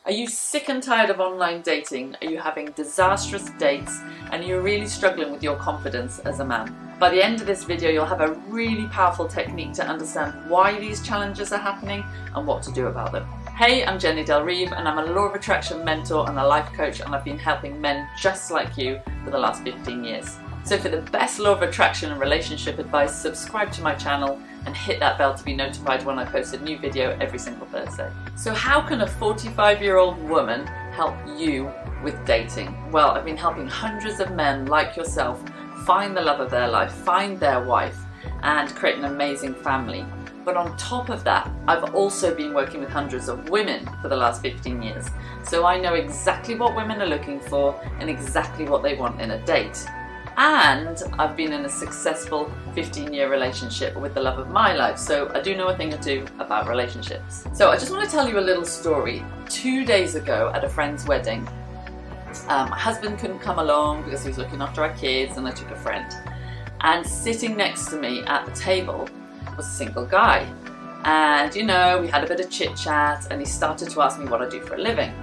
Are you sick and tired of online dating? Are you having disastrous dates and you're really struggling with your confidence as a man? By the end of this video, you'll have a really powerful technique to understand why these challenges are happening and what to do about them. Hey, I'm Jenny Del Reeve and I'm a Law of Attraction mentor and a life coach, and I've been helping men just like you for the last 15 years. So for the best Law of Attraction and relationship advice, subscribe to my channel and hit that bell to be notified when I post a new video every single Thursday. So how can a 45-year-old woman help you with dating? Well, I've been helping hundreds of men like yourself find the love of their life, find their wife, and create an amazing family. But on top of that, I've also been working with hundreds of women for the last 15 years. So I know exactly what women are looking for and exactly what they want in a date. And I've been in a successful 15-year relationship with the love of my life, so I do know a thing or two about relationships. So I just want to tell you a little story. 2 days ago at a friend's wedding, my husband couldn't come along because he was looking after our kids, and I took a friend. And sitting next to me at the table was a single guy. And you know, we had a bit of chit chat and he started to ask me what I do for a living.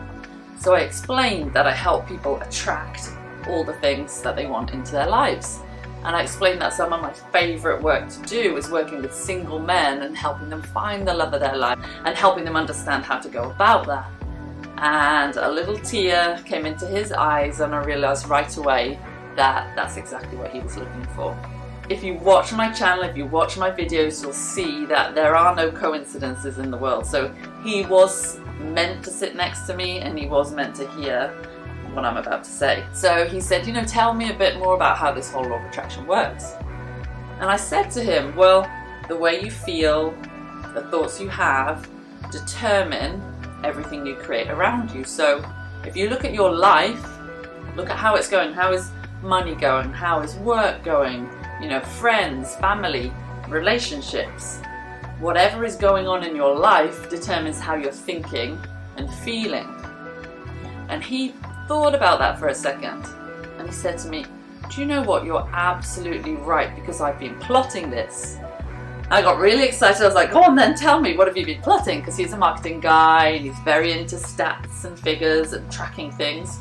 So I explained that I help people attract all the things that they want into their lives. And I explained that some of my favourite work to do is working with single men and helping them find the love of their life and helping them understand how to go about that. And a little tear came into his eyes and I realised right away that that's exactly what he was looking for. If you watch my channel, if you watch my videos, you'll see that there are no coincidences in the world. So he was meant to sit next to me and he was meant to hear what I'm about to say. So he said, you know, tell me a bit more about how this whole law of attraction works. And I said to him, well, the way you feel, the thoughts you have, determine everything you create around you. So if you look at your life, look at how it's going. How is money going? How is work going? You know, friends, family, relationships. Whatever is going on in your life determines how you're thinking and feeling. And he thought about that for a second and he said to me, do you know what, you're absolutely right, because I've been plotting this. I got really excited. I was like, go on then, tell me, what have you been plotting? Because he's a marketing guy and he's very into stats and figures and tracking things.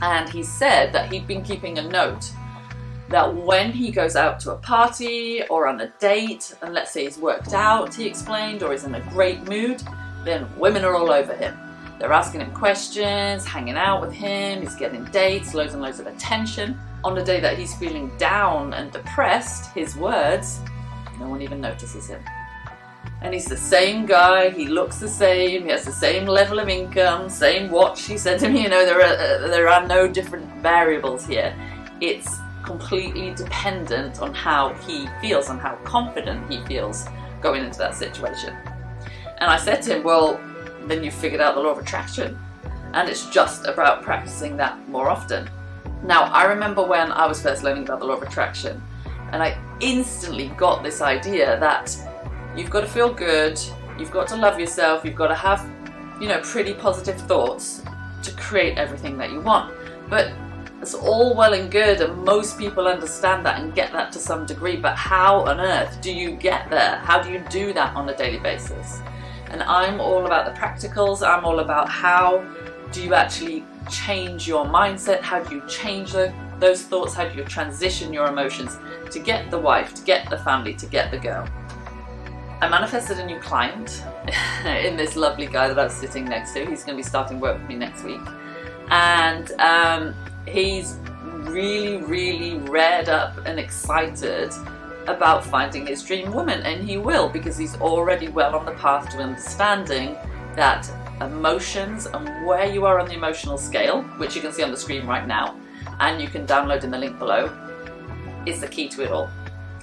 And he said that he'd been keeping a note that when he goes out to a party or on a date, and let's say he's worked out, he explained, or he's in a great mood, then women are all over him. They're asking him questions, hanging out with him, he's getting dates, loads and loads of attention. On the day that he's feeling down and depressed, his words, no one even notices him. And he's the same guy, he looks the same, he has the same level of income, same watch. He said to me, you know, there are no different variables here. It's completely dependent on how he feels and how confident he feels going into that situation. And I said to him, well, then you've figured out the law of attraction, and it's just about practicing that more often. Now, I remember when I was first learning about the law of attraction, and I instantly got this idea that you've got to feel good, you've got to love yourself, you've got to have, you know, pretty positive thoughts to create everything that you want. But it's all well and good, and most people understand that and get that to some degree, but how on earth do you get there? How do you do that on a daily basis? And I'm all about the practicals. I'm all about how do you actually change your mindset? How do you change those thoughts? How do you transition your emotions to get the wife, to get the family, to get the girl? I manifested a new client in this lovely guy that I was sitting next to. He's going to be starting work with me next week. And he's really revved up and excited about finding his dream woman, and he will, because he's already well on the path to understanding that emotions and where you are on the emotional scale, which you can see on the screen right now and you can download in the link below, is the key to it all.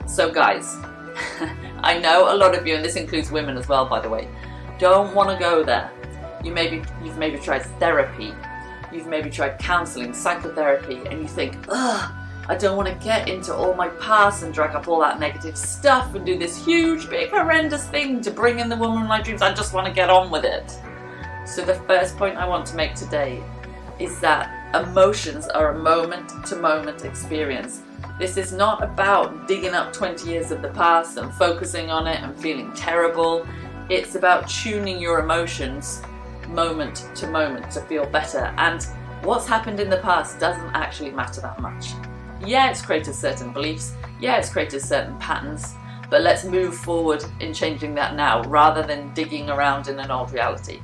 So guys, I know a lot of you, and this includes women as well by the way, don't want to go there. You've maybe tried therapy, you've maybe tried counselling, psychotherapy, and you think, ugh, I don't want to get into all my past and drag up all that negative stuff and do this huge, big, horrendous thing to bring in the woman of my dreams. I just want to get on with it. So the first point I want to make today is that emotions are a moment-to-moment experience. This is not about digging up 20 years of the past and focusing on it and feeling terrible. It's about tuning your emotions moment to moment to feel better, and what's happened in the past doesn't actually matter that much. Yeah, it's created certain beliefs, yeah, it's created certain patterns, but let's move forward in changing that now rather than digging around in an old reality.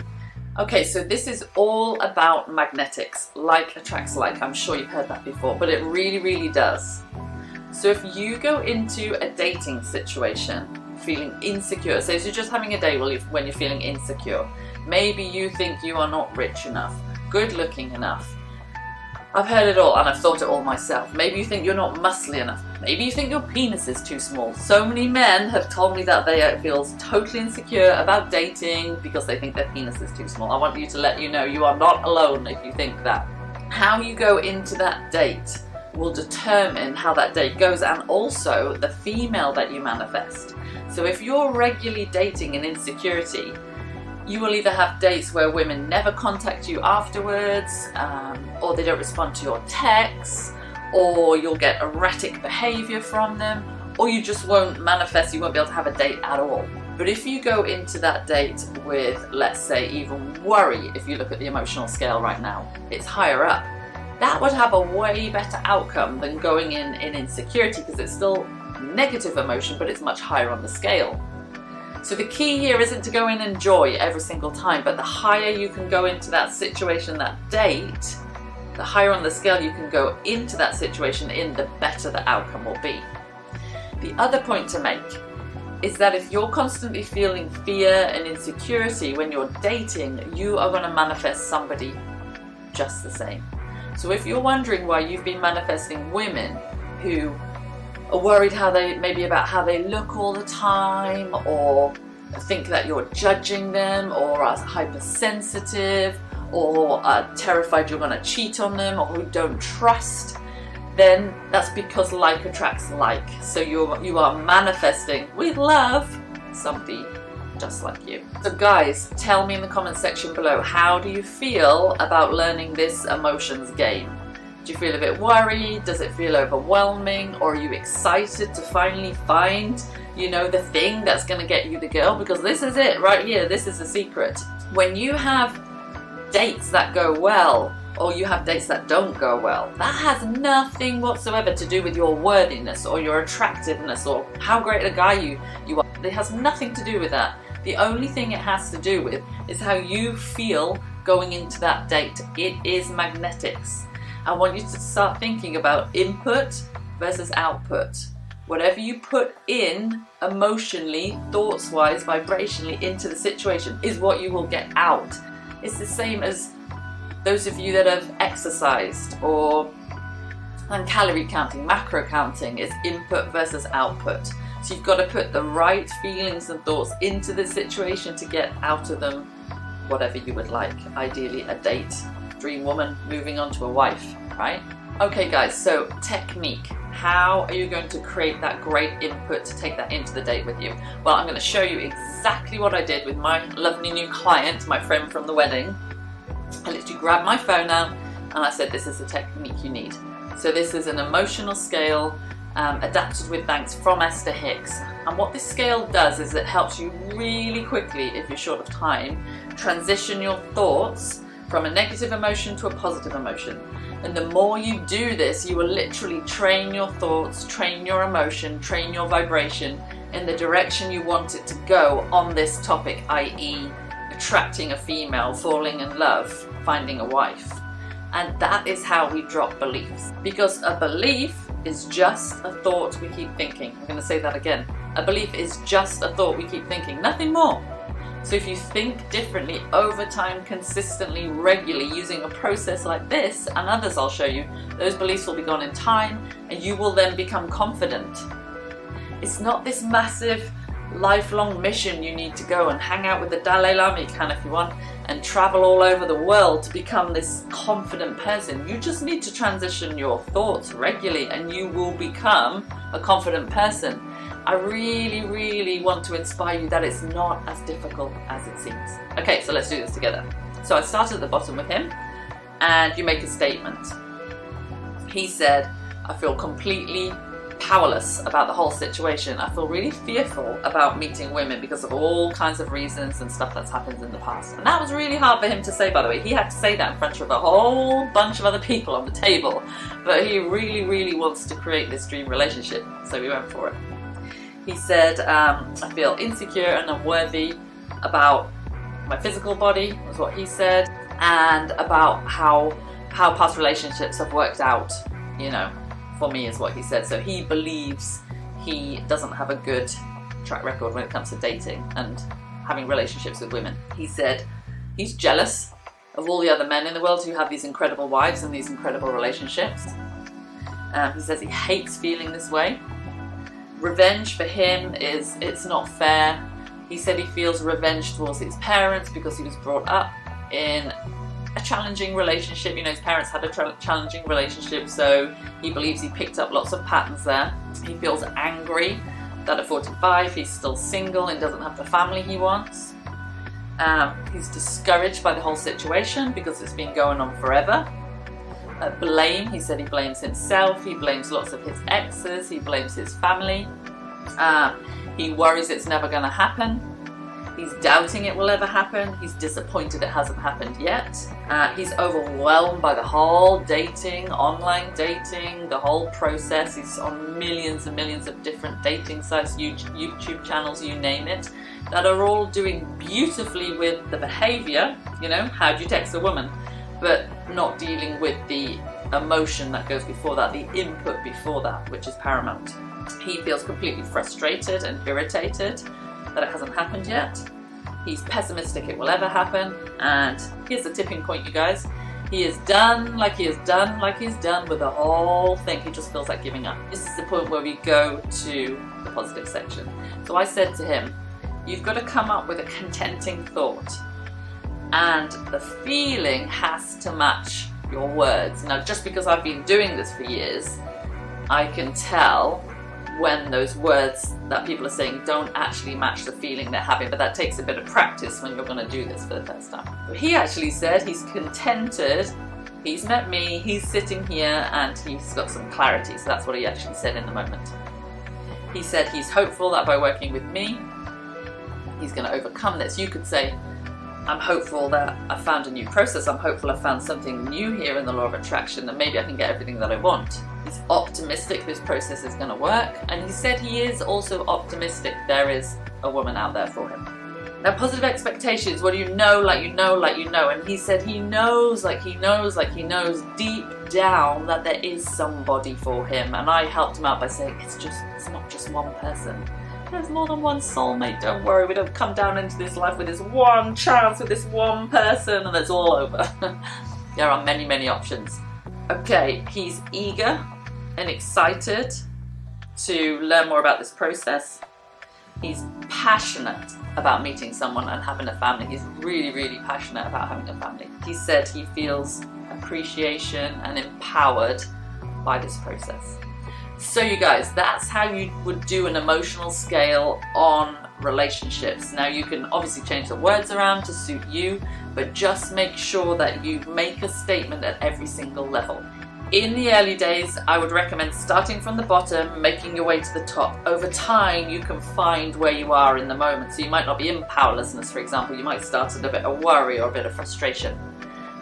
Okay, so this is all about magnetics. Like attracts like. I'm sure you've heard that before, but it really, really does. So if you go into a dating situation feeling insecure, so you're just having a day when you're feeling insecure, maybe you think you are not rich enough, good looking enough. I've heard it all and I've thought it all myself. Maybe you think you're not muscly enough. Maybe you think your penis is too small. So many men have told me that they feel totally insecure about dating because they think their penis is too small. I want you to let you know you are not alone if you think that. How you go into that date will determine how that date goes, and also the female that you manifest. So if you're regularly dating in insecurity, you will either have dates where women never contact you afterwards, or they don't respond to your texts, or you'll get erratic behavior from them, or you just won't manifest, you won't be able to have a date at all. But if you go into that date with, let's say, even worry, if you look at the emotional scale right now, it's higher up. That would have a way better outcome than going in insecurity, because it's still negative emotion, but it's much higher on the scale. So the key here isn't to go in and enjoy every single time, but the higher you can go into that situation, that date, the higher on the scale you can go into that situation the better the outcome will be. The other point to make is that if you're constantly feeling fear and insecurity when you're dating, you are going to manifest somebody just the same. So if you're wondering why you've been manifesting women who are worried about how they look all the time, or think that you're judging them, or are hypersensitive, or are terrified you're going to cheat on them, or who don't trust, then that's because like attracts like. So you are manifesting with love somebody just like you. So guys, tell me in the comment section below, how do you feel about learning this emotions game? Do you feel a bit worried? Does it feel overwhelming? Or are you excited to finally find, the thing that's going to get you the girl? Because this is it right here. This is the secret. When you have dates that go well, or you have dates that don't go well, that has nothing whatsoever to do with your worthiness or your attractiveness or how great a guy you are. It has nothing to do with that. The only thing it has to do with is how you feel going into that date. It is magnetics. I want you to start thinking about input versus output. Whatever you put in emotionally, thoughts-wise, vibrationally into the situation is what you will get out. It's the same as those of you that have exercised and calorie counting, macro counting is input versus output. So you've got to put the right feelings and thoughts into the situation to get out of them whatever you would like. Ideally a date, dream woman, moving on to a wife, right? Okay guys, so technique. How are you going to create that great input to take that into the date with you? Well, I'm going to show you exactly what I did with my lovely new client, my friend from the wedding. I literally grabbed my phone out and I said, this is the technique you need. So this is an emotional scale adapted with thanks from Esther Hicks. And what this scale does is it helps you really quickly, if you're short of time, transition your thoughts from a negative emotion to a positive emotion. And the more you do this, you will literally train your thoughts, train your emotion, train your vibration in the direction you want it to go on this topic, i.e. attracting a female, falling in love, finding a wife. And that is how we drop beliefs. Because a belief is just a thought we keep thinking. I'm going to say that again. A belief is just a thought we keep thinking, nothing more. So if you think differently over time, consistently, regularly, using a process like this and others I'll show you, those beliefs will be gone in time and you will then become confident. It's not this massive lifelong mission you need to go and hang out with the Dalai Lama, you can if you want, and travel all over the world to become this confident person. You just need to transition your thoughts regularly and you will become a confident person. I really, really want to inspire you that it's not as difficult as it seems. Okay, so let's do this together. So I started at the bottom with him, and you make a statement. He said, I feel completely powerless about the whole situation. I feel really fearful about meeting women because of all kinds of reasons and stuff that's happened in the past. And that was really hard for him to say, by the way. He had to say that in front of a whole bunch of other people on the table. But he really, really wants to create this dream relationship, so we went for it. He said, I feel insecure and unworthy about my physical body, was what he said, and about how past relationships have worked out, you know, for me, is what he said. So he believes he doesn't have a good track record when it comes to dating and having relationships with women. He said he's jealous of all the other men in the world who have these incredible wives and these incredible relationships. He says he hates feeling this way. Revenge for him is, it's not fair. He said he feels revenge towards his parents because he was brought up in a challenging relationship. You know, his parents had a challenging relationship, so he believes he picked up lots of patterns there. He feels angry that at 45 he's still single and doesn't have the family he wants. He's discouraged by the whole situation because it's been going on forever. Blame, he said he blames himself, he blames lots of his exes, he blames his family. He worries it's never going to happen. He's doubting it will ever happen. He's disappointed it hasn't happened yet. He's overwhelmed by the whole dating, online dating, the whole process. He's on millions and millions of different dating sites, YouTube channels, you name it, that are all doing beautifully with the behavior, you know, how do you text a woman, but not dealing with the emotion that goes before that, the input before that, which is paramount. He feels completely frustrated and irritated that it hasn't happened yet. He's pessimistic it will ever happen, and here's the tipping point, you guys. He is done with the whole thing. He just feels like giving up. This is the point where we go to the positive section. So I said to him, you've got to come up with a contenting thought, and the feeling has to match your words. Now, just because I've been doing this for years, I can tell when those words that people are saying don't actually match the feeling they're having, but that takes a bit of practice when you're going to do this for the first time. He actually said he's contented, he's met me, he's sitting here, and he's got some clarity. So that's what he actually said in the moment. He said he's hopeful that by working with me, he's going to overcome this. You could say, I'm hopeful that I found a new process. I'm hopeful I found something new here in the law of attraction, that maybe I can get everything that I want. He's optimistic this process is going to work, and he said he is also optimistic there is a woman out there for him. Now, positive expectations, what do you know, like you know, like you know, and he said he knows, like he knows, like he knows deep down that there is somebody for him, and I helped him out by saying it's not just one person. There's more than one soulmate, don't worry, we don't come down into this life with this one chance, with this one person, and it's all over. There are many, many options. Okay, he's eager and excited to learn more about this process. He's passionate about meeting someone and having a family. He's really, really passionate about having a family. He said he feels appreciation and empowered by this process. So you guys, that's how you would do an emotional scale on relationships. Now you can obviously change the words around to suit you, but just make sure that you make a statement at every single level. In the early days, I would recommend starting from the bottom, making your way to the top. Over time, you can find where you are in the moment. So you might not be in powerlessness, for example. You might start at a bit of worry or a bit of frustration.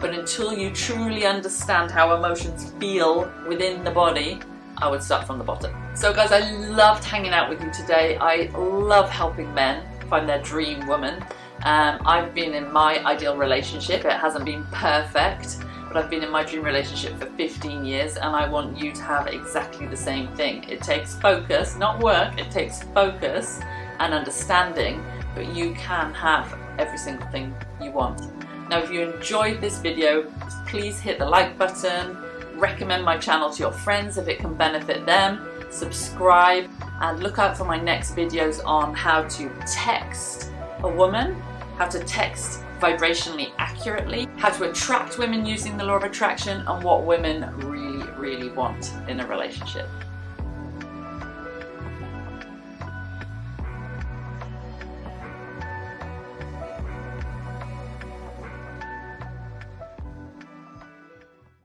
But until you truly understand how emotions feel within the body, I would start from the bottom. So guys, I loved hanging out with you today. I love helping men find their dream woman. I've been in my ideal relationship. It hasn't been perfect, but I've been in my dream relationship for 15 years, and I want you to have exactly the same thing. It takes focus, not work, it takes focus and understanding, but you can have every single thing you want. Now, if you enjoyed this video, please hit the like button, recommend my channel to your friends if it can benefit them, subscribe, and look out for my next videos on how to text a woman, how to text vibrationally accurately, how to attract women using the law of attraction, and what women really, really want in a relationship.